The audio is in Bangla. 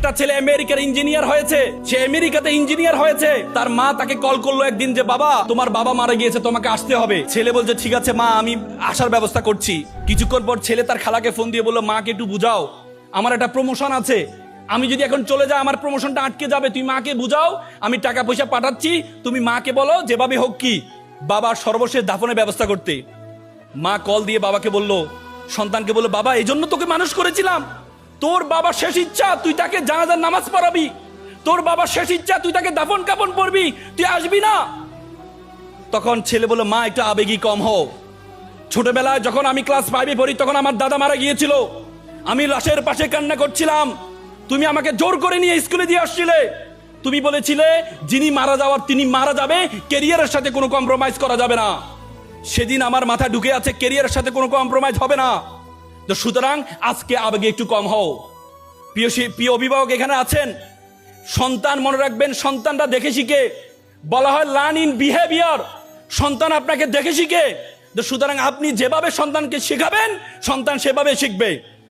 একটা ছেলে আমেরিকার ইঞ্জিনিয়ার হয়েছে, সে আমেরিকাতে ইঞ্জিনিয়ার হয়েছে। তার মা তাকে কল করলো একদিন যে বাবা তোমার বাবা মারা গিয়েছে, তোমাকে আসতে হবে। ছেলে বলছে ঠিক আছে মা, আমি আসার ব্যবস্থা করছি। কিছুক্ষণ পর ছেলে তার খালাকে ফোন দিয়ে বললো মাকে একটু বুঝাও, আমার একটা প্রমোশন আছে, আমি যদি এখন চলে যাই আমার প্রমোশনটা আটকে যাবে, তুমি মাকে বুঝাও, আমি টাকা পয়সা পাঠাচ্ছি, তুমি মাকে বলো যেভাবে হোক কি বাবার সর্বশেষ দাফনের ব্যবস্থা করতে। মা কল দিয়ে বাবাকে বলল, সন্তানকে বললো বাবা এই জন্য তোকে মানুষ করেছিলাম, তোর বাবার শেষ ইচ্ছা তুই তাকে জানাজার নামাজ পড়াবি, তোর বাবার শেষ ইচ্ছা তুই তাকে দাফন কাফন পড়বি, তুই আসবি না। তখন ছেলে বলল মা একটু আবেগী কম হও, ছোটবেলায় যখন আমি ক্লাস 5-এ পড়ি তখন আমার দাদা মারা গিয়েছিল, আমি লাশের পাশে কান্না করছিলাম, তুমি আমাকে জোর করে নিয়ে স্কুলে দিয়ে আসছিলে, তুমি বলেছিলে যিনি মারা যাওয়ার তিনি মারা যাবে, ক্যারিয়ারের সাথে কোনো কম্প্রোমাইজ করা যাবে না। সেদিন আমার মাথা ঢুকে আছে ক্যারিয়ারের সাথে কোনো কম্প্রোমাইজ হবে না। তো সুতরাং আজকে আবেগে একটু কম হও। প্রিয় অভিভাবক এখানে আছেন, সন্তান মনে রাখবেন সন্তানরা দেখে শিখে, বলা হয় লার্ন ইন বিহেভিয়ার, সন্তান আপনাকে দেখে শিখে। তো সুতরাং আপনি যেভাবে সন্তানকে শেখাবেন সন্তান সেভাবে শিখবে।